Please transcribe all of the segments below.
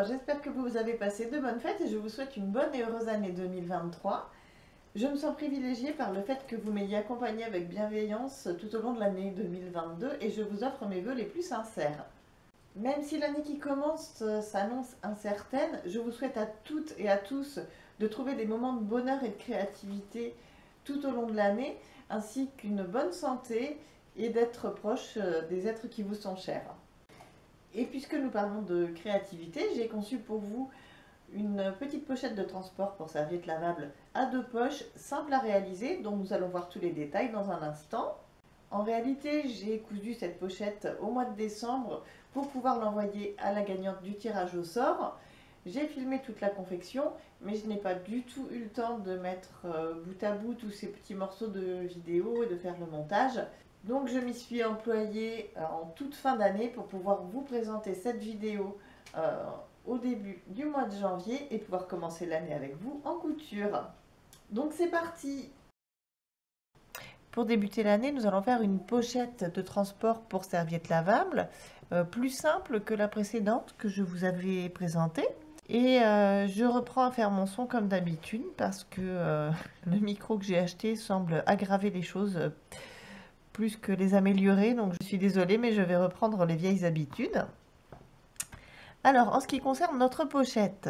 j'espère que vous avez passé de bonnes fêtes et je vous souhaite une bonne et heureuse année 2023. Je me sens privilégiée par le fait que vous m'ayez accompagnée avec bienveillance tout au long de l'année 2022 et je vous offre mes vœux les plus sincères. Même si l'année qui commence s'annonce incertaine, je vous souhaite à toutes et à tous de trouver des moments de bonheur et de créativité tout au long de l'année, ainsi qu'une bonne santé et d'être proche des êtres qui vous sont chers. Et puisque nous parlons de créativité, j'ai conçu pour vous une petite pochette de transport pour serviettes lavables à 2 poches, simple à réaliser, dont nous allons voir tous les détails dans un instant. En réalité, j'ai cousu cette pochette au mois de décembre pour pouvoir l'envoyer à la gagnante du tirage au sort. J'ai filmé toute la confection, mais je n'ai pas du tout eu le temps de mettre bout à bout tous ces petits morceaux de vidéo et de faire le montage. Donc je m'y suis employée en toute fin d'année pour pouvoir vous présenter cette vidéo au début du mois de janvier et pouvoir commencer l'année avec vous en couture. Donc c'est parti! Pour débuter l'année, nous allons faire une pochette de transport pour serviettes lavables, plus simple que la précédente que je vous avais présentée. Et je reprends à faire mon son comme d'habitude parce que le micro que j'ai acheté semble aggraver les choses plus que les améliorer. Donc je suis désolée, mais je vais reprendre les vieilles habitudes. Alors, en ce qui concerne notre pochette,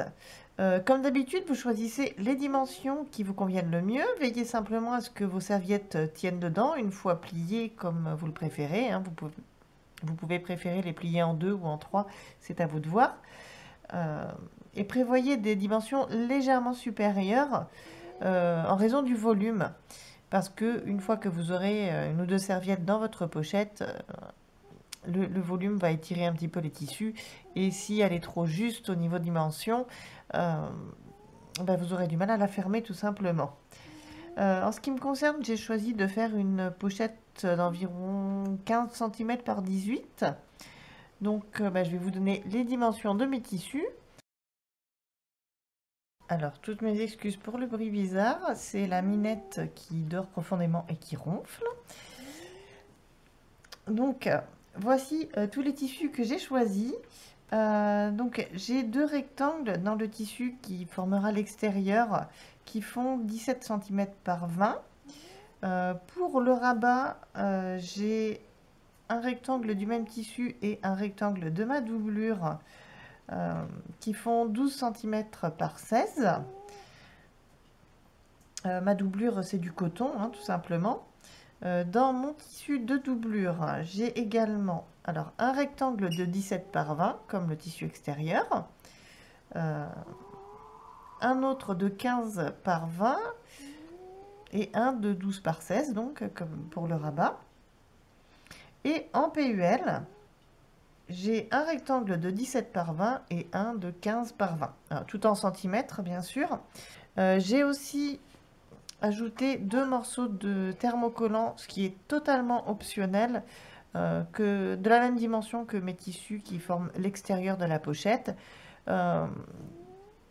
comme d'habitude, vous choisissez les dimensions qui vous conviennent le mieux. Veillez simplement à ce que vos serviettes tiennent dedans une fois pliées comme vous le préférez. Hein. Vous pouvez préférer les plier en 2 ou en 3, c'est à vous de voir. Et prévoyez des dimensions légèrement supérieures en raison du volume. Parce que une fois que vous aurez 1 ou 2 serviettes dans votre pochette, le volume va étirer un petit peu les tissus. Et si elle est trop juste au niveau dimension, vous aurez du mal à la fermer tout simplement. En ce qui me concerne, j'ai choisi de faire une pochette d'environ 15 cm par 18. Donc je vais vous donner les dimensions de mes tissus. Alors, toutes mes excuses pour le bruit bizarre, c'est la minette qui dort profondément et qui ronfle. Donc, voici tous les tissus que j'ai choisis. Donc, j'ai 2 rectangles dans le tissu qui formera l'extérieur, qui font 17 cm par 20. Pour le rabat, j'ai un rectangle du même tissu et un rectangle de ma doublure, qui font 12 cm par 16. Ma doublure, c'est du coton, hein, tout simplement. Dans mon tissu de doublure, j'ai également un rectangle de 17 par 20, comme le tissu extérieur. Un autre de 15 par 20 et un de 12 par 16, donc comme pour le rabat. Et en PUL, j'ai un rectangle de 17 par 20 et un de 15 par 20, alors, tout en centimètres bien sûr. J'ai aussi ajouté 2 morceaux de thermocollant, ce qui est totalement optionnel, de la même dimension que mes tissus qui forment l'extérieur de la pochette.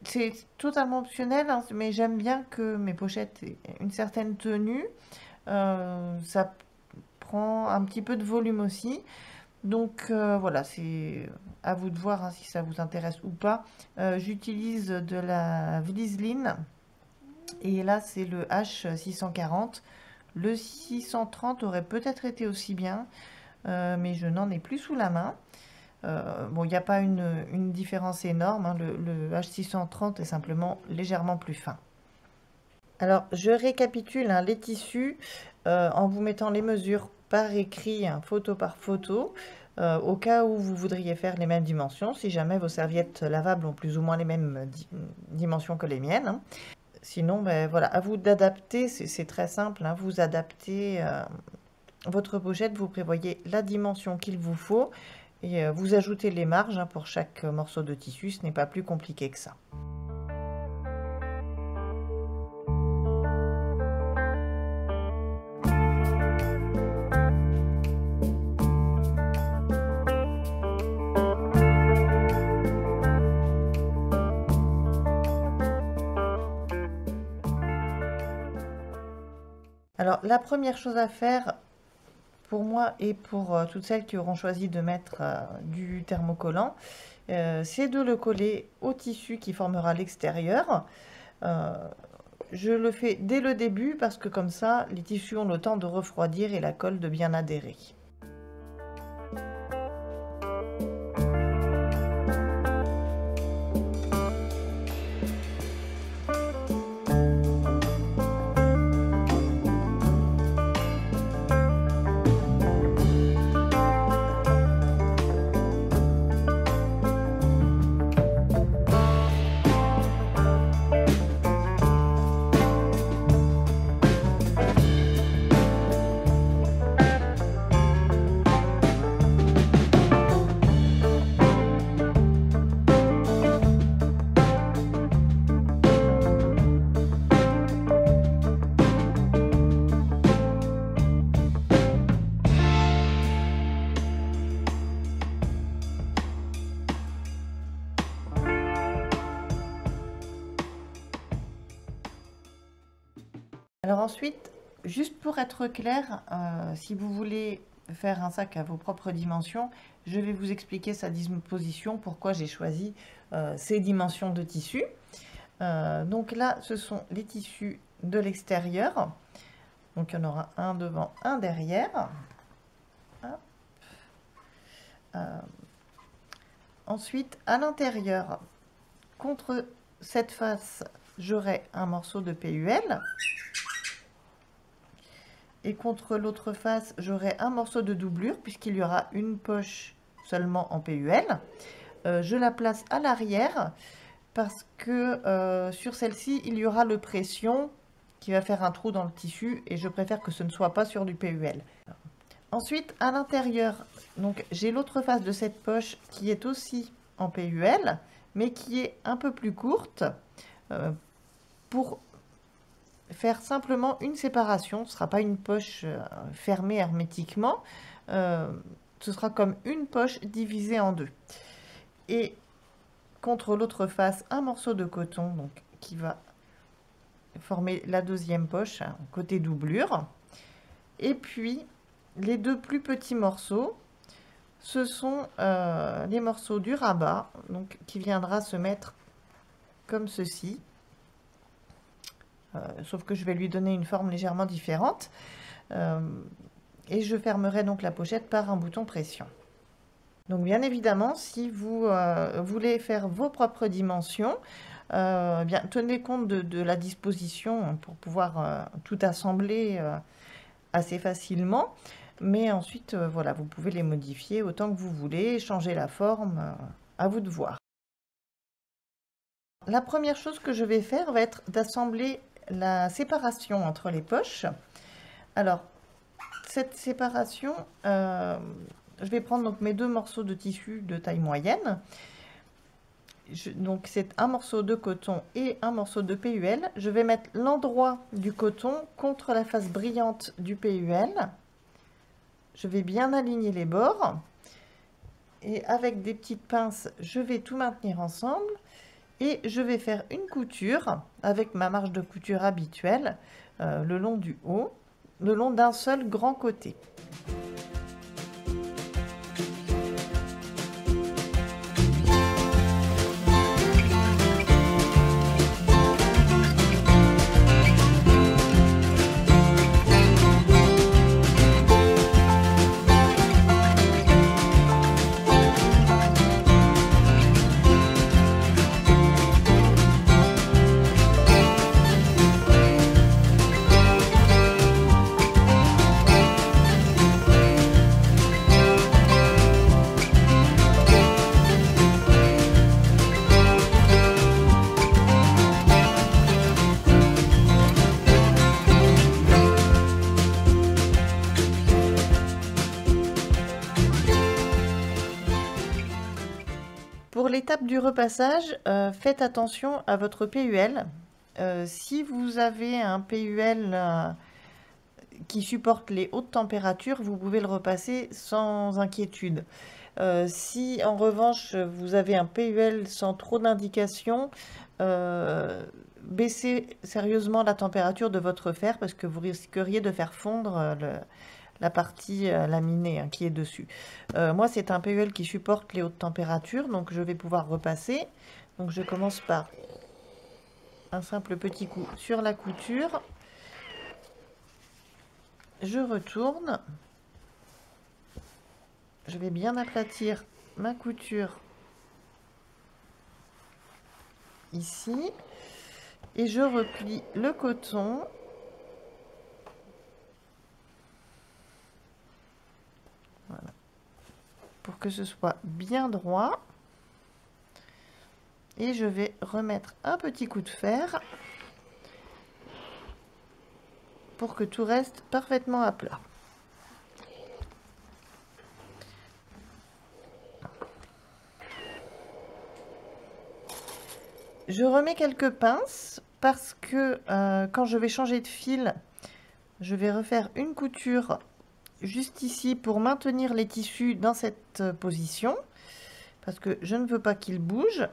C'est totalement optionnel, hein, mais j'aime bien que mes pochettes aient une certaine tenue. Ça prend un petit peu de volume aussi. Donc voilà, c'est à vous de voir hein, si ça vous intéresse ou pas. J'utilise de la Vliseline et là c'est le H640. Le 630 aurait peut-être été aussi bien, mais je n'en ai plus sous la main. Bon, il n'y a pas une différence énorme, hein. Le H630 est simplement légèrement plus fin. Alors, je récapitule hein, les tissus en vous mettant les mesures par écrit, hein, photo par photo, au cas où vous voudriez faire les mêmes dimensions, si jamais vos serviettes lavables ont plus ou moins les mêmes dimensions que les miennes. Hein. Sinon, voilà, à vous d'adapter, c'est très simple, hein, vous adaptez votre pochette, vous prévoyez la dimension qu'il vous faut et vous ajoutez les marges hein, pour chaque morceau de tissu, ce n'est pas plus compliqué que ça. Alors, la première chose à faire pour moi et pour toutes celles qui auront choisi de mettre du thermocollant, c'est de le coller au tissu qui formera l'extérieur. Je le fais dès le début parce que comme ça, les tissus ont le temps de refroidir et la colle de bien adhérer. Alors ensuite, juste pour être clair, si vous voulez faire un sac à vos propres dimensions, je vais vous expliquer sa disposition, pourquoi j'ai choisi ces dimensions de tissu. Donc là, ce sont les tissus de l'extérieur. Donc il y en aura un devant, un derrière. Ensuite, à l'intérieur, contre cette face, j'aurai un morceau de PUL. Et contre l'autre face, j'aurai un morceau de doublure, puisqu'il y aura une poche seulement en PUL. Je la place à l'arrière, parce que sur celle-ci, il y aura le pression qui va faire un trou dans le tissu, et je préfère que ce ne soit pas sur du PUL. Ensuite, à l'intérieur, donc j'ai l'autre face de cette poche qui est aussi en PUL, mais qui est un peu plus courte, pour faire simplement une séparation. Ce ne sera pas une poche fermée hermétiquement, ce sera comme une poche divisée en deux. Et contre l'autre face, un morceau de coton donc, qui va former la deuxième poche, côté doublure. Et puis, les deux plus petits morceaux, ce sont les morceaux du rabat, donc, qui viendra se mettre comme ceci. Sauf que je vais lui donner une forme légèrement différente. Et je fermerai donc la pochette par un bouton pression. Donc bien évidemment, si vous voulez faire vos propres dimensions, bien, tenez compte de la disposition pour pouvoir tout assembler assez facilement. Mais ensuite, voilà, vous pouvez les modifier autant que vous voulez, changer la forme, à vous de voir. La première chose que je vais faire va être d'assembler la séparation entre les poches. Alors, cette séparation, je vais prendre donc mes deux morceaux de tissu de taille moyenne. Donc, c'est un morceau de coton et un morceau de PUL. Je vais mettre l'endroit du coton contre la face brillante du PUL. Je vais bien aligner les bords. Et avec des petites pinces, je vais tout maintenir ensemble. Et je vais faire une couture avec ma marge de couture habituelle le long du haut, le long d'un seul grand côté. Pour l'étape du repassage, faites attention à votre PUL. Si vous avez un PUL qui supporte les hautes températures, vous pouvez le repasser sans inquiétude. Si en revanche vous avez un PUL sans trop d'indications, baissez sérieusement la température de votre fer parce que vous risqueriez de faire fondre la partie laminée hein, qui est dessus. Moi, c'est un PEL qui supporte les hautes températures, donc je vais pouvoir repasser. Donc je commence par un simple petit coup sur la couture. Je retourne. Je vais bien aplatir ma couture ici. Et je replie le coton. Voilà. Pour que ce soit bien droit. Et je vais remettre un petit coup de fer pour que tout reste parfaitement à plat. Je remets quelques pinces parce que quand je vais changer de fil, je vais refaire une couture juste ici pour maintenir les tissus dans cette position parce que je ne veux pas qu'ils bougent.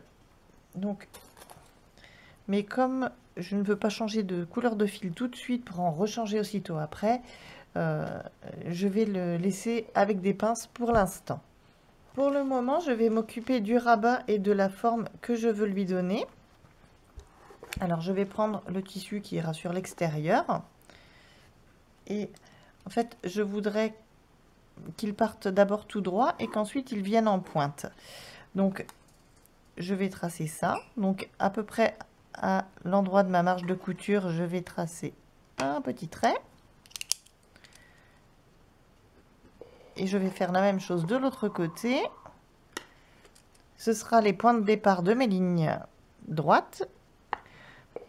Donc, mais comme je ne veux pas changer de couleur de fil tout de suite pour en rechanger aussitôt après, je vais le laisser avec des pinces pour l'instant. Pour le moment, je vais m'occuper du rabat et de la forme que je veux lui donner. Alors, je vais prendre le tissu qui ira sur l'extérieur. Et en fait, je voudrais qu'il parte d'abord tout droit et qu'ensuite il vienne en pointe. Donc, je vais tracer ça. Donc, à peu près à l'endroit de ma marge de couture, je vais tracer un petit trait. Et je vais faire la même chose de l'autre côté. Ce sera les points de départ de mes lignes droites.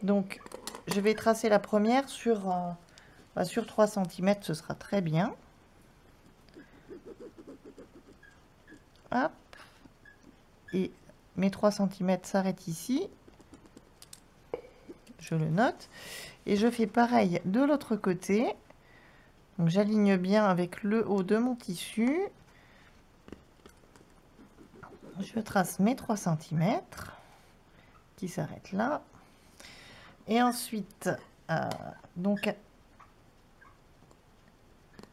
Donc, je vais tracer la première sur 3 cm, ce sera très bien. Hop. Et mes 3 cm s'arrêtent ici. Je le note. Et je fais pareil de l'autre côté. Donc, j'aligne bien avec le haut de mon tissu. Je trace mes 3 cm qui s'arrêtent là. Et ensuite, donc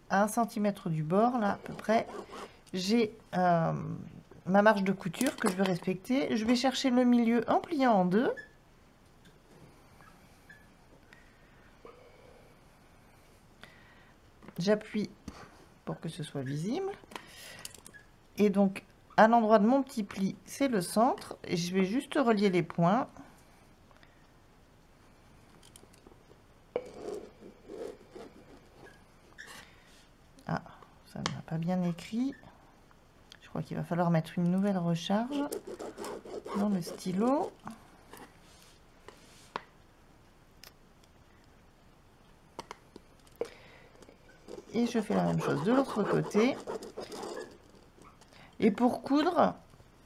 à 1 cm du bord, là à peu près, j'ai ma marge de couture que je veux respecter. Je vais chercher le milieu en pliant en deux. J'appuie pour que ce soit visible. Et donc, à l'endroit de mon petit pli, c'est le centre. Et je vais juste relier les points. Ah, ça ne m'a pas bien écrit. Je crois qu'il va falloir mettre une nouvelle recharge dans le stylo. Et je fais la même chose de l'autre côté. Et pour coudre,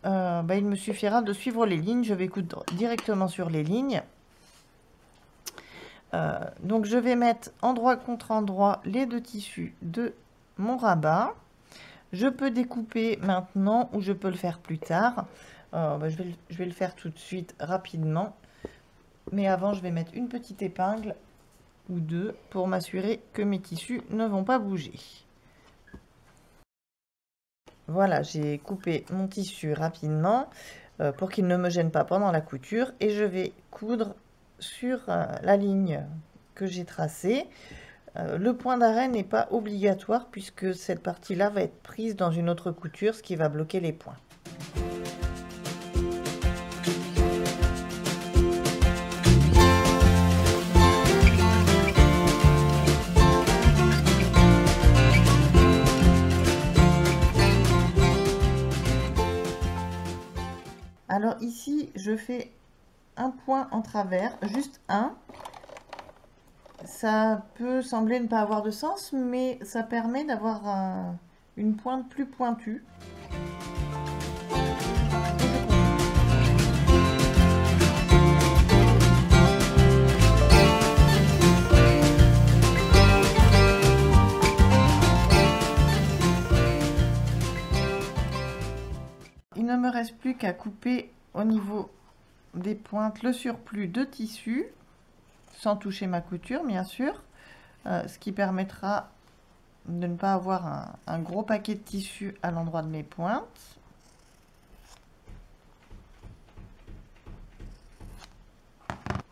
il me suffira de suivre les lignes. Je vais coudre directement sur les lignes. Donc je vais mettre endroit contre endroit les deux tissus de mon rabat. Je peux découper maintenant ou je peux le faire plus tard. Je vais le faire tout de suite rapidement. Mais avant, je vais mettre une petite épingle ou deux pour m'assurer que mes tissus ne vont pas bouger. Voilà, j'ai coupé mon tissu rapidement pour qu'il ne me gêne pas pendant la couture. Et je vais coudre sur la ligne que j'ai tracée. Le point d'arrêt n'est pas obligatoire puisque cette partie-là va être prise dans une autre couture, ce qui va bloquer les points. Alors ici, je fais un point en travers, juste un. Ça peut sembler ne pas avoir de sens, mais ça permet d'avoir une pointe plus pointue. Il ne me reste plus qu'à couper au niveau des pointes le surplus de tissu, sans toucher ma couture bien sûr, ce qui permettra de ne pas avoir un gros paquet de tissu à l'endroit de mes pointes.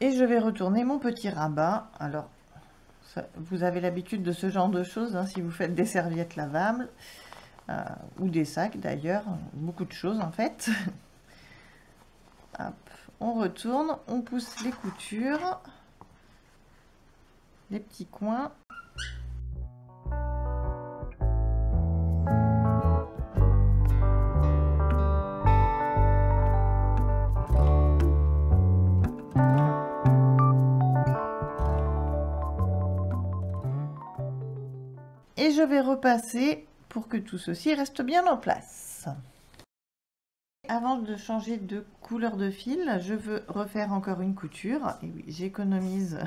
Et je vais retourner mon petit rabat. Alors, ça, vous avez l'habitude de ce genre de choses, hein, si vous faites des serviettes lavables, ou des sacs d'ailleurs, beaucoup de choses en fait. Hop, on retourne, on pousse les coutures, les petits coins. Et je vais repasser pour que tout ceci reste bien en place. Avant de changer de couleur de fil, je veux refaire encore une couture. Et oui, j'économise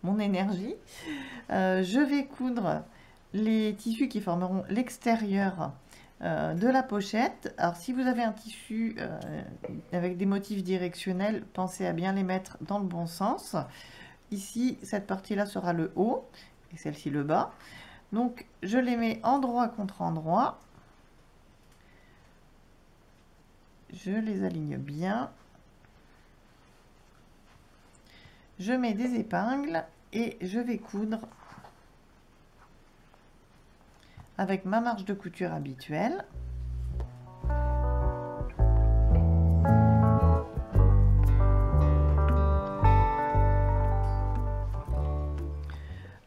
mon énergie. Je vais coudre les tissus qui formeront l'extérieur de la pochette. Alors si vous avez un tissu avec des motifs directionnels, pensez à bien les mettre dans le bon sens. Ici, cette partie-là sera le haut et celle-ci le bas. Donc, je les mets endroit contre endroit. Je les aligne bien. Je mets des épingles et je vais coudre avec ma marge de couture habituelle.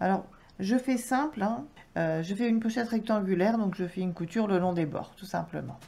Alors, je fais simple, hein. Je fais une pochette rectangulaire, donc je fais une couture le long des bords, tout simplement.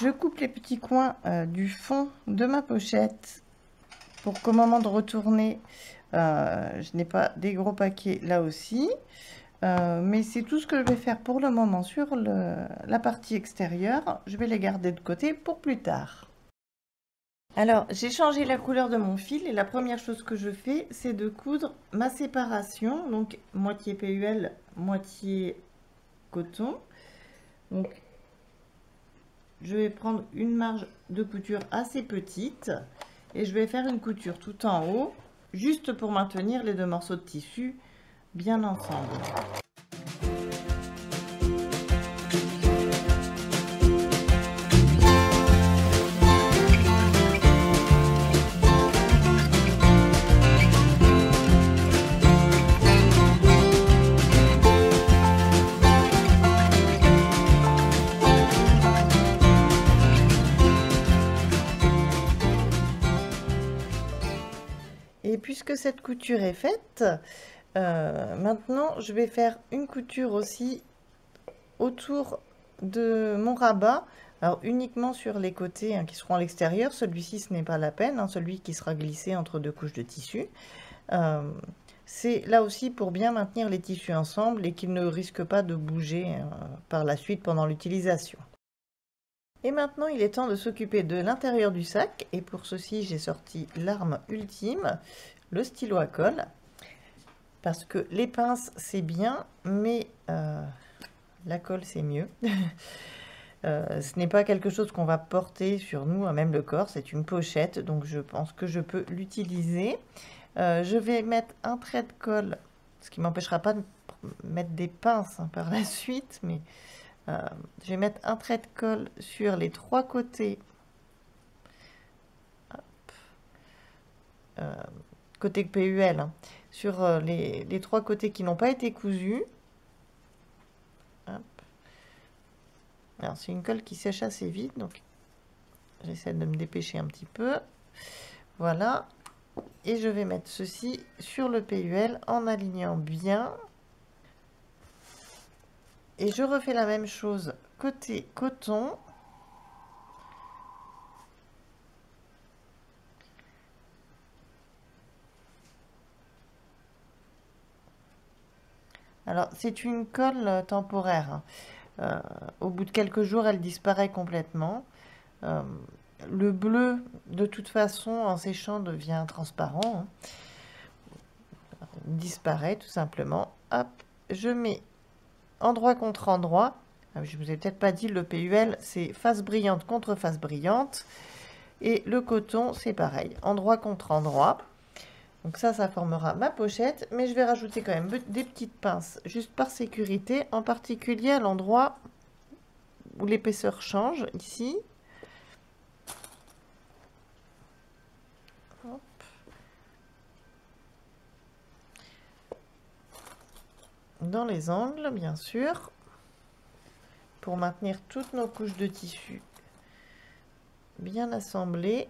Je coupe les petits coins du fond de ma pochette pour qu'au moment de retourner, je n'ai pas des gros paquets là aussi. Mais c'est tout ce que je vais faire pour le moment sur la partie extérieure. Je vais les garder de côté pour plus tard. Alors, j'ai changé la couleur de mon fil et la première chose que je fais, c'est de coudre ma séparation. Donc, moitié PUL, moitié coton. Donc, je vais prendre une marge de couture assez petite et je vais faire une couture tout en haut, juste pour maintenir les deux morceaux de tissu bien ensemble. Et puisque cette couture est faite, maintenant je vais faire une couture aussi autour de mon rabat. Alors uniquement sur les côtés hein, qui seront à l'extérieur. Celui-ci ce n'est pas la peine, hein, celui qui sera glissé entre deux couches de tissu. C'est là aussi pour bien maintenir les tissus ensemble et qu'ils ne risquent pas de bouger par la suite pendant l'utilisation. Et maintenant, il est temps de s'occuper de l'intérieur du sac. Et pour ceci, j'ai sorti l'arme ultime, le stylo à colle. Parce que les pinces, c'est bien, mais la colle, c'est mieux. Ce n'est pas quelque chose qu'on va porter sur nous, même le corps. C'est une pochette, donc je pense que je peux l'utiliser. Je vais mettre un trait de colle, ce qui ne m'empêchera pas de mettre des pinces hein, par la suite, mais... je vais mettre un trait de colle sur les trois côtés, côté PUL, hein, sur les trois côtés qui n'ont pas été cousus. Alors c'est une colle qui sèche assez vite, donc j'essaie de me dépêcher un petit peu. Voilà, et je vais mettre ceci sur le PUL en alignant bien. Et je refais la même chose côté coton. Alors, c'est une colle temporaire. Au bout de quelques jours, elle disparaît complètement. Le bleu, de toute façon, en séchant, devient transparent. Disparaît tout simplement. Hop, je mets endroit contre endroit. Je vous ai peut-être pas dit, le PUL, c'est face brillante contre face brillante. Et le coton, c'est pareil, endroit contre endroit. Donc ça formera ma pochette, mais je vais rajouter quand même des petites pinces, juste par sécurité, en particulier à l'endroit où l'épaisseur change, ici. Hop. Dans les angles, bien sûr, pour maintenir toutes nos couches de tissu bien assemblées.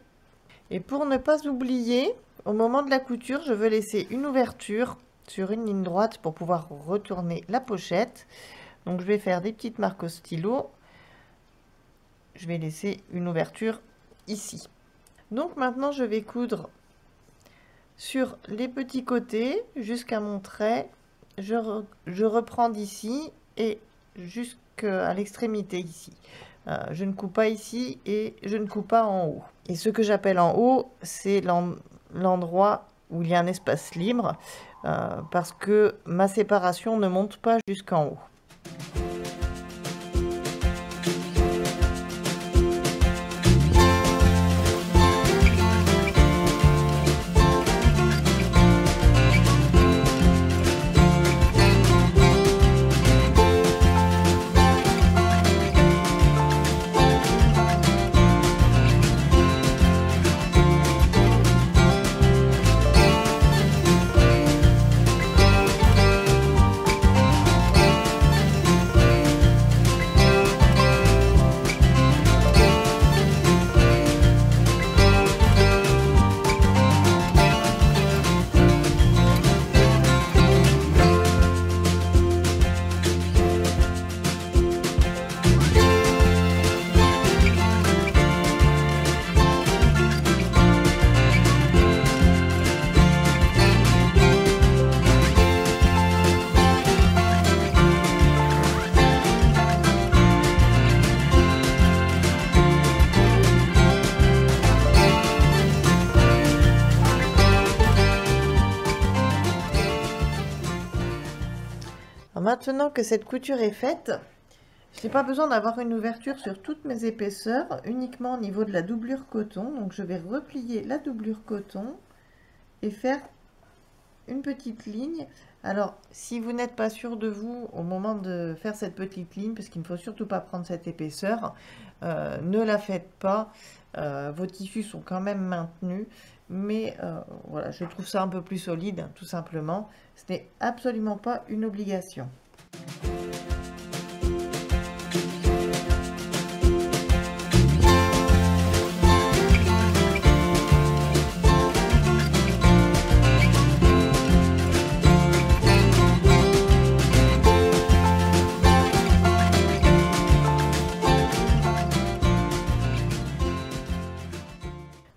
Et pour ne pas oublier, au moment de la couture, je veux laisser une ouverture sur une ligne droite pour pouvoir retourner la pochette. Donc je vais faire des petites marques au stylo. Je vais laisser une ouverture ici. Donc maintenant, je vais coudre sur les petits côtés jusqu'à mon trait. Je reprends d'ici et jusqu'à l'extrémité ici. Je ne coupe pas ici et je ne coupe pas en haut. Et ce que j'appelle en haut, c'est l'endroit où il y a un espace libre parce que ma séparation ne monte pas jusqu'en haut. Maintenant que cette couture est faite, je n'ai pas besoin d'avoir une ouverture sur toutes mes épaisseurs, uniquement au niveau de la doublure coton. Donc je vais replier la doublure coton et faire une petite ligne. Alors si vous n'êtes pas sûr de vous au moment de faire cette petite ligne, parce qu'il ne faut surtout pas prendre cette épaisseur, ne la faites pas. Vos tissus sont quand même maintenus. Mais voilà, je trouve ça un peu plus solide, tout simplement. Ce n'est absolument pas une obligation.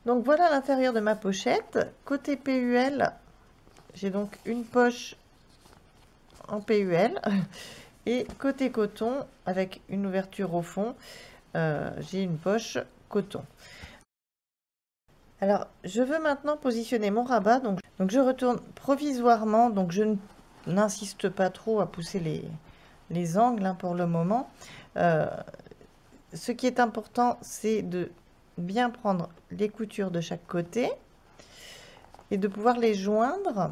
Donc voilà l'intérieur de ma pochette. Côté PUL, j'ai donc une poche en PUL et côté coton avec une ouverture au fond, j'ai une poche coton. Alors je veux maintenant positionner mon rabat, donc je retourne provisoirement, donc je n'insiste pas trop à pousser les angles hein, pour le moment. Ce qui est important, c'est de bien prendre les coutures de chaque côté et de pouvoir les joindre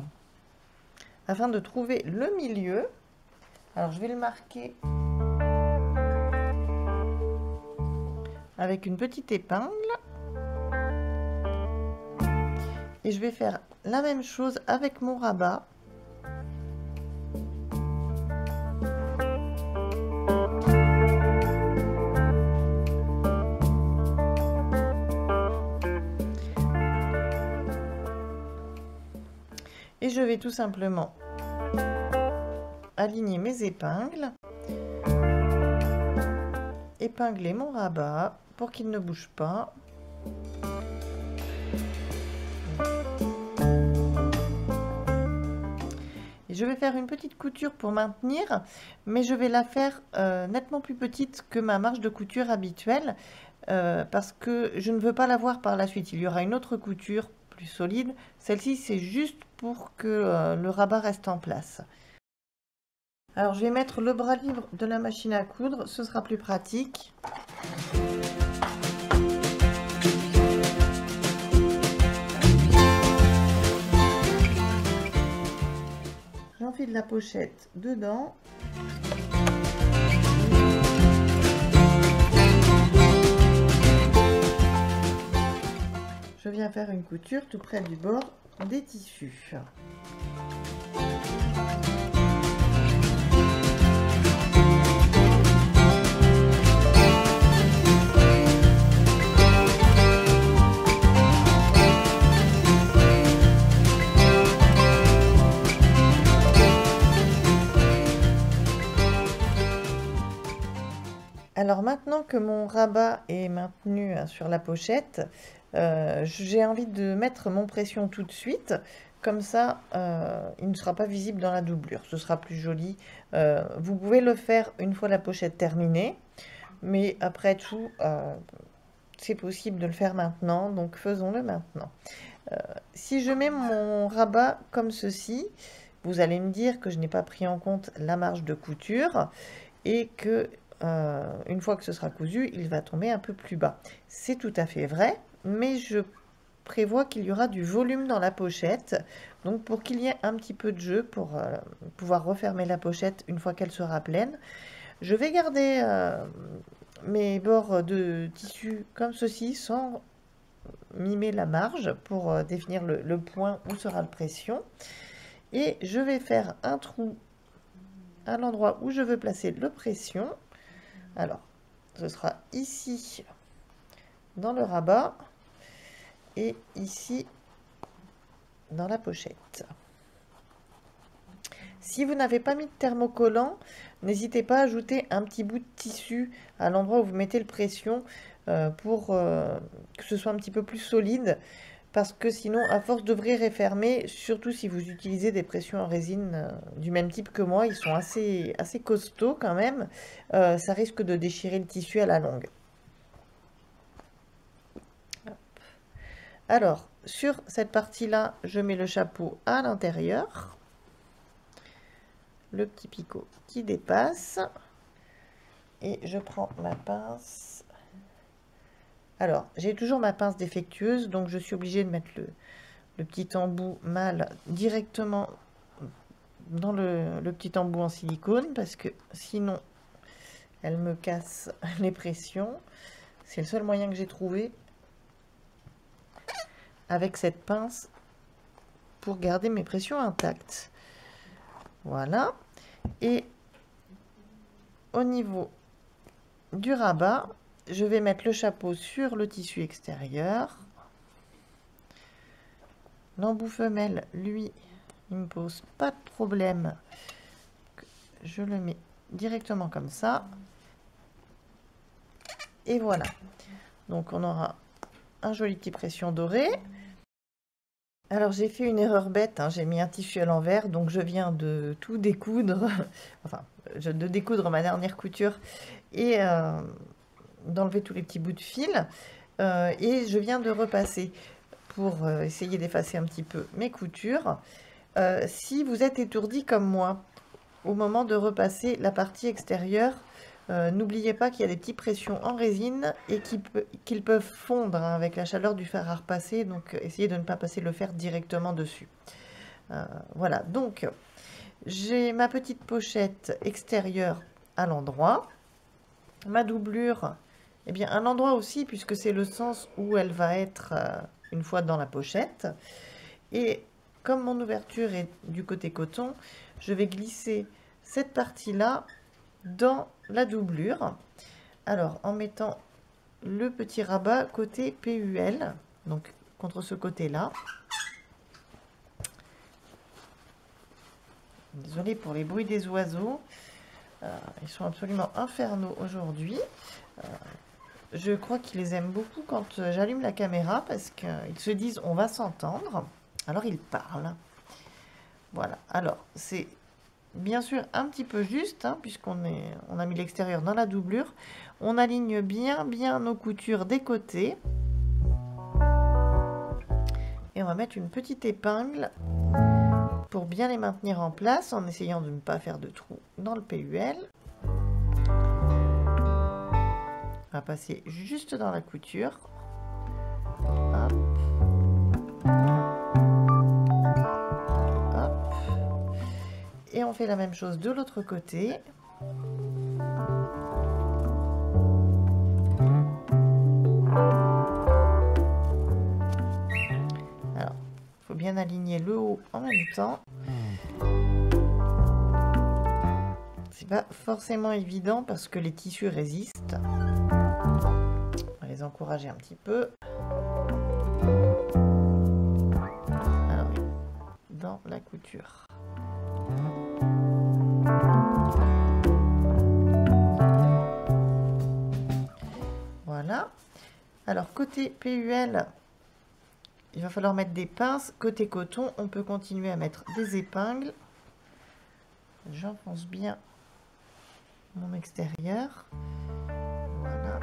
afin de trouver le milieu. Alors je vais le marquer avec une petite épingle et je vais faire la même chose avec mon rabat. Et je vais tout simplement aligner mes épingles épingler mon rabat pour qu'il ne bouge pas. Et je vais faire une petite couture pour maintenir, mais je vais la faire nettement plus petite que ma marge de couture habituelle parce que je ne veux pas la voir par la suite. Il y aura une autre couture plus solide. Celle-ci, c'est juste pour que le rabat reste en place. Alors, je vais mettre le bras libre de la machine à coudre, ce sera plus pratique. J'enfile la pochette dedans. Je viens faire une couture tout près du bord des tissus. Alors maintenant que mon rabat est maintenu sur la pochette, j'ai envie de mettre mon pression tout de suite. Comme ça, il ne sera pas visible dans la doublure. Ce sera plus joli. Vous pouvez le faire une fois la pochette terminée. Mais après tout, c'est possible de le faire maintenant. Donc faisons-le maintenant. Si je mets mon rabat comme ceci, vous allez me dire que je n'ai pas pris en compte la marge de couture et que une fois que ce sera cousu, il va tomber un peu plus bas. C'est tout à fait vrai, mais je prévois qu'il y aura du volume dans la pochette. Donc pour qu'il y ait un petit peu de jeu, pour pouvoir refermer la pochette une fois qu'elle sera pleine, je vais garder mes bords de tissu comme ceci, sans mimer la marge, pour définir le point où sera la pression. Et je vais faire un trou à l'endroit où je veux placer le pression. Alors, ce sera ici dans le rabat et ici dans la pochette. Si vous n'avez pas mis de thermocollant, n'hésitez pas à ajouter un petit bout de tissu à l'endroit où vous mettez le pression pour que ce soit un petit peu plus solide. Parce que sinon, à force d'ouvrir et fermer, surtout si vous utilisez des pressions en résine du même type que moi, ils sont assez costauds quand même, ça risque de déchirer le tissu à la longue. Alors, sur cette partie-là, je mets le chapeau à l'intérieur, le petit picot qui dépasse, et je prends ma pince. Alors, j'ai toujours ma pince défectueuse, donc je suis obligée de mettre le petit embout mâle directement dans le petit embout en silicone, parce que sinon, elle me casse les pressions. C'est le seul moyen que j'ai trouvé avec cette pince pour garder mes pressions intactes. Voilà. Et au niveau du rabat, je vais mettre le chapeau sur le tissu extérieur. L'embout femelle, lui, il ne me pose pas de problème. Je le mets directement comme ça. Et voilà. Donc on aura un joli petit pression doré. Alors j'ai fait une erreur bête, hein, j'ai mis un tissu à l'envers, donc je viens de tout découdre, enfin de découdre ma dernière couture et d'enlever tous les petits bouts de fil, et je viens de repasser pour essayer d'effacer un petit peu mes coutures. Si vous êtes étourdi comme moi au moment de repasser la partie extérieure, n'oubliez pas qu'il y a des petites pressions en résine et qu'ils peuvent fondre hein, avec la chaleur du fer à repasser, donc essayez de ne pas passer le fer directement dessus. Voilà, donc j'ai ma petite pochette extérieure à l'endroit, ma doublure, eh bien à l'endroit aussi, puisque c'est le sens où elle va être une fois dans la pochette. Et comme mon ouverture est du côté coton, je vais glisser cette partie-là dans la doublure. Alors, en mettant le petit rabat côté PUL, donc contre ce côté-là. Désolée pour les bruits des oiseaux. Ils sont absolument infernaux aujourd'hui. Je crois qu'ils les aiment beaucoup quand j'allume la caméra parce qu'ils se disent on va s'entendre. Alors ils parlent. Voilà. Alors c'est bien sûr un petit peu juste hein, puisqu'on a mis l'extérieur dans la doublure. On aligne bien nos coutures des côtés. Et on va mettre une petite épingle pour bien les maintenir en place en essayant de ne pas faire de trou dans le PUL. On va passer juste dans la couture. Hop. Hop. Et on fait la même chose de l'autre côté. Alors, il faut bien aligner le haut en même temps. C'est pas forcément évident parce que les tissus résistent. On va les encourager un petit peu. Alors, dans la couture. Voilà. Alors, côté PUL, il va falloir mettre des pinces. Côté coton, on peut continuer à mettre des épingles. J'enfonce bien mon extérieur. Voilà.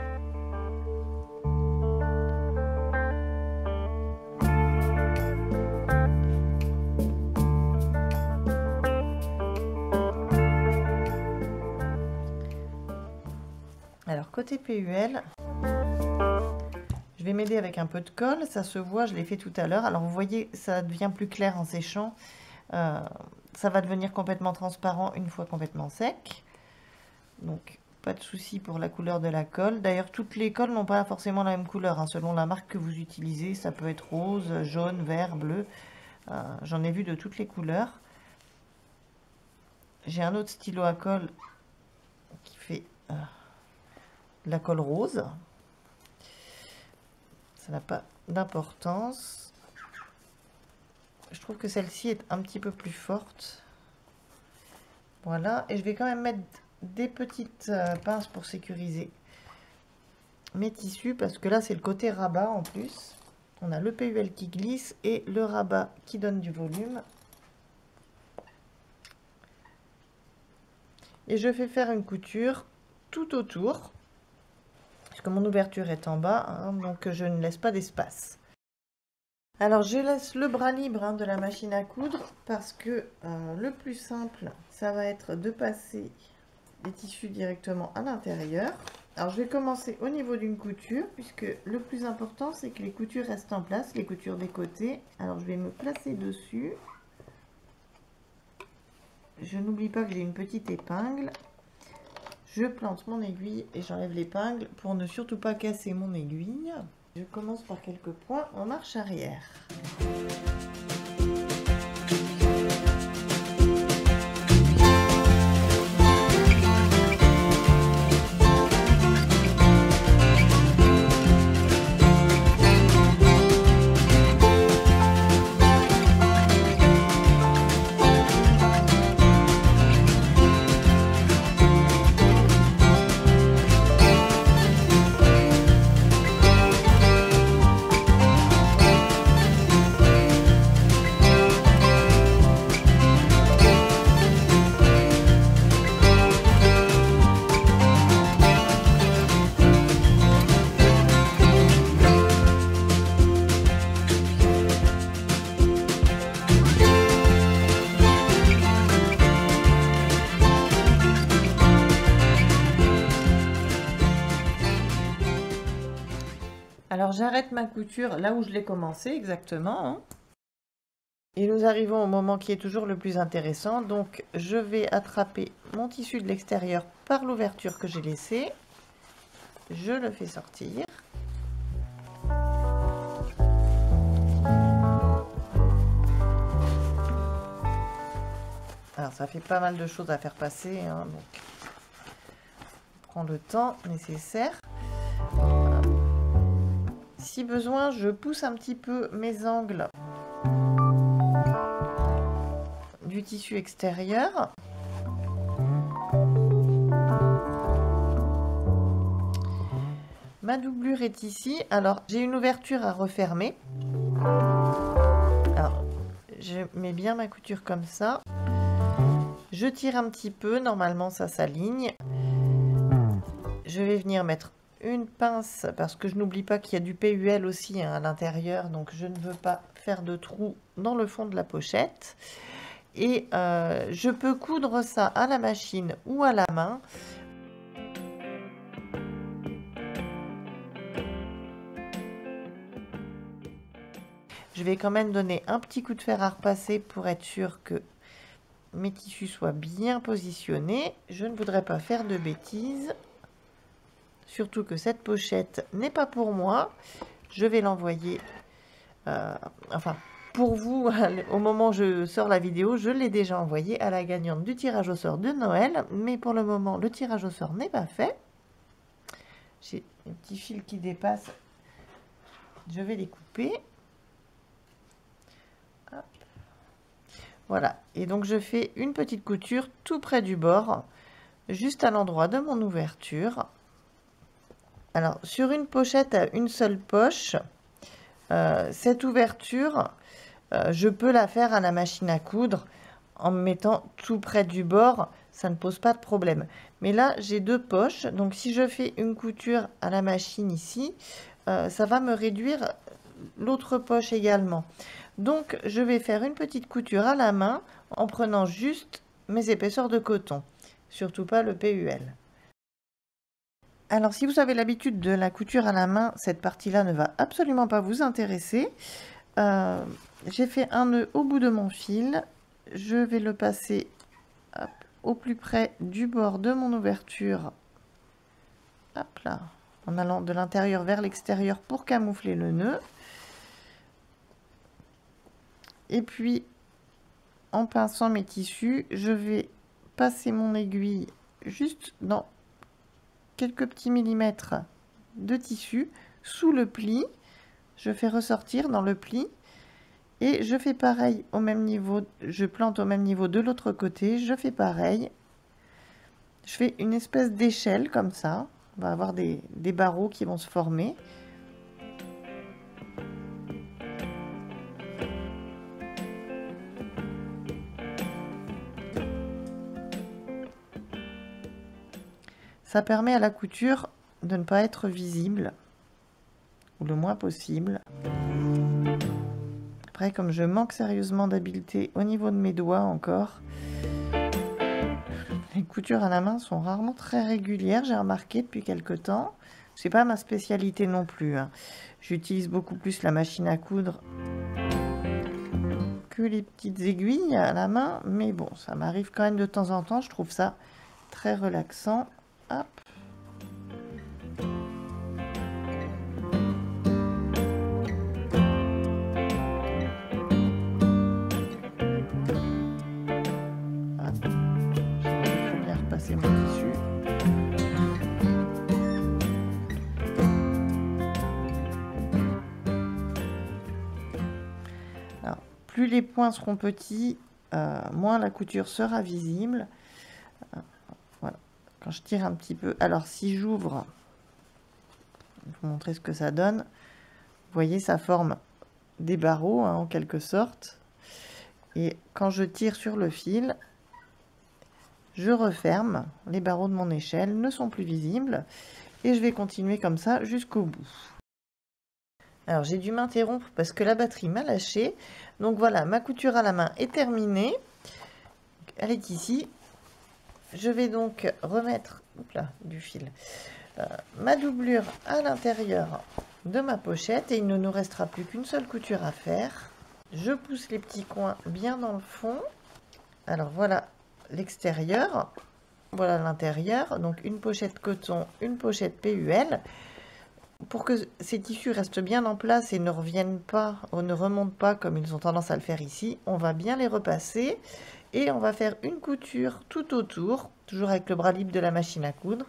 Alors côté PUL, je vais m'aider avec un peu de colle, ça se voit, je l'ai fait tout à l'heure. Alors vous voyez, ça devient plus clair en séchant. Ça va devenir complètement transparent une fois complètement sec. Donc pas de souci pour la couleur de la colle. D'ailleurs toutes les colles n'ont pas forcément la même couleur hein, selon la marque que vous utilisez. Ça peut être rose, jaune, vert, bleu. J'en ai vu de toutes les couleurs. J'ai un autre stylo à colle qui fait la colle rose. Ça n'a pas d'importance. Je trouve que celle-ci est un petit peu plus forte. Voilà, et je vais quand même mettre des petites pinces pour sécuriser mes tissus parce que là c'est le côté rabat en plus. On a le PUL qui glisse et le rabat qui donne du volume. Et je fais faire une couture tout autour parce que mon ouverture est en bas hein, donc je ne laisse pas d'espace. Alors je laisse le bras libre hein, de la machine à coudre parce que le plus simple ça va être de passer les tissus directement à l'intérieur. Alors je vais commencer au niveau d'une couture puisque le plus important c'est que les coutures restent en place, les coutures des côtés. Alors je vais me placer dessus. Je n'oublie pas que j'ai une petite épingle. Je plante mon aiguille et j'enlève l'épingle pour ne surtout pas casser mon aiguille. Je commence par quelques points en marche arrière. Alors j'arrête ma couture là où je l'ai commencé exactement. Hein. Et nous arrivons au moment qui est toujours le plus intéressant. Donc je vais attraper mon tissu de l'extérieur par l'ouverture que j'ai laissée. Je le fais sortir. Alors ça fait pas mal de choses à faire passer. Hein, donc on prend le temps nécessaire. Si besoin, je pousse un petit peu mes angles du tissu extérieur. Ma doublure est ici. Alors, j'ai une ouverture à refermer. Alors, je mets bien ma couture comme ça. Je tire un petit peu. Normalement, ça s'aligne. Je vais venir mettre une pince parce que je n'oublie pas qu'il y a du PUL aussi à l'intérieur. Donc, je ne veux pas faire de trou dans le fond de la pochette. Et je peux coudre ça à la machine ou à la main. Je vais quand même donner un petit coup de fer à repasser pour être sûr que mes tissus soient bien positionnés. Je ne voudrais pas faire de bêtises. Surtout que cette pochette n'est pas pour moi. Je vais l'envoyer... enfin, pour vous, au moment où je sors la vidéo, je l'ai déjà envoyée à la gagnante du tirage au sort de Noël. Mais pour le moment, le tirage au sort n'est pas fait. J'ai un petit fil qui dépasse. Je vais les couper. Hop. Voilà. Et donc, je fais une petite couture tout près du bord, juste à l'endroit de mon ouverture. Alors, sur une pochette à une seule poche, cette ouverture, je peux la faire à la machine à coudre en me mettant tout près du bord, ça ne pose pas de problème. Mais là, j'ai deux poches, donc si je fais une couture à la machine ici, ça va me réduire l'autre poche également. Donc, je vais faire une petite couture à la main en prenant juste mes épaisseurs de coton, surtout pas le PUL. Alors, si vous avez l'habitude de la couture à la main, cette partie-là ne va absolument pas vous intéresser. J'ai fait un nœud au bout de mon fil. Je vais le passer hop, au plus près du bord de mon ouverture. Hop là, en allant de l'intérieur vers l'extérieur pour camoufler le nœud. Et puis, en pinçant mes tissus, je vais passer mon aiguille juste dans quelques petits millimètres de tissu sous le pli. Je fais ressortir dans le pli et je fais pareil au même niveau. Je plante au même niveau de l'autre côté. Je fais pareil. Je fais une espèce d'échelle comme ça. On va avoir des barreaux qui vont se former. Ça permet à la couture de ne pas être visible, ou le moins possible. Après, comme je manque sérieusement d'habileté au niveau de mes doigts encore, les coutures à la main sont rarement très régulières, j'ai remarqué depuis quelque temps. C'est pas ma spécialité non plus, hein. J'utilise beaucoup plus la machine à coudre que les petites aiguilles à la main, mais bon, ça m'arrive quand même de temps en temps, je trouve ça très relaxant. Hop. J'ai bien repassé mon tissu. Alors, plus les points seront petits, moins la couture sera visible. Voilà. Quand je tire un petit peu, alors si j'ouvre, je vais vous montrer ce que ça donne. Vous voyez, ça forme des barreaux, hein, en quelque sorte. Et quand je tire sur le fil, je referme. Les barreaux de mon échelle ne sont plus visibles. Et je vais continuer comme ça jusqu'au bout. Alors, j'ai dû m'interrompre parce que la batterie m'a lâché. Donc voilà, ma couture à la main est terminée. Elle est ici. Je vais donc remettre du fil, ma doublure à l'intérieur de ma pochette et il ne nous restera plus qu'une seule couture à faire. Je pousse les petits coins bien dans le fond. Alors voilà l'extérieur, voilà l'intérieur. Donc une pochette coton, une pochette PUL. Pour que ces tissus restent bien en place et ne reviennent pas ou ne remontent pas comme ils ont tendance à le faire ici, on va bien les repasser. Et on va faire une couture tout autour, toujours avec le bras libre de la machine à coudre.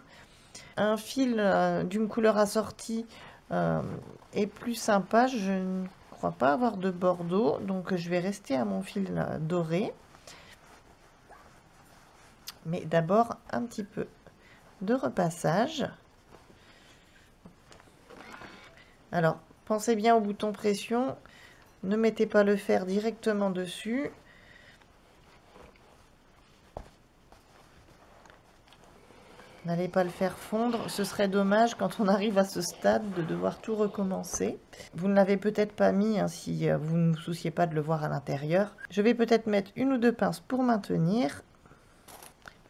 Un fil d'une couleur assortie est plus sympa. Je ne crois pas avoir de bordeaux, donc je vais rester à mon fil doré. Mais d'abord, un petit peu de repassage. Alors, pensez bien au bouton pression. Ne mettez pas le fer directement dessus. N'allez pas le faire fondre. Ce serait dommage quand on arrive à ce stade de devoir tout recommencer. Vous ne l'avez peut-être pas mis si vous ne vous souciez pas de le voir à l'intérieur. Je vais peut-être mettre une ou deux pinces pour maintenir.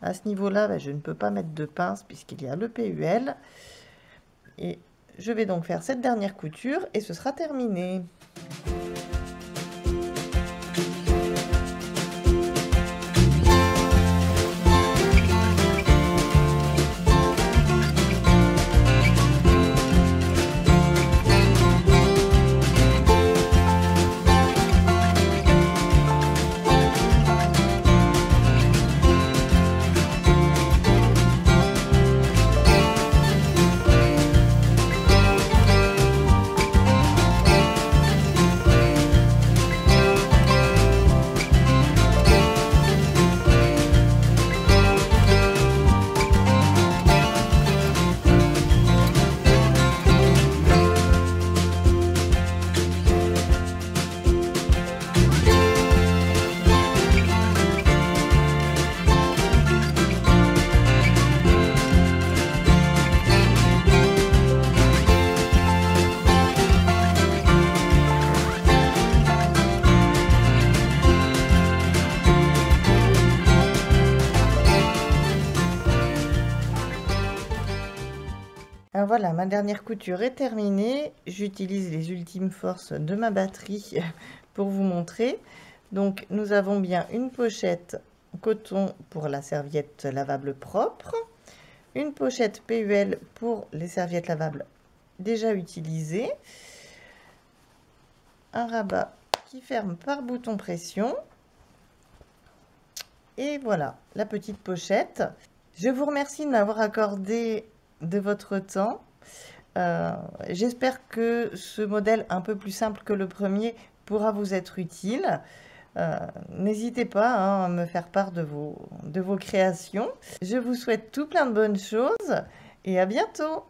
À ce niveau-là, je ne peux pas mettre de pince puisqu'il y a le PUL. Et je vais donc faire cette dernière couture et ce sera terminé. Alors voilà, ma dernière couture est terminée. J'utilise les ultimes forces de ma batterie pour vous montrer. Donc nous avons bien une pochette coton pour la serviette lavable propre, une pochette PUL pour les serviettes lavables déjà utilisées, un rabat qui ferme par bouton pression, et voilà la petite pochette. Je vous remercie de m'avoir accordé de votre temps. J'espère que ce modèle un peu plus simple que le premier pourra vous être utile. N'hésitez pas à me faire part de vos créations. Je vous souhaite tout plein de bonnes choses et à bientôt.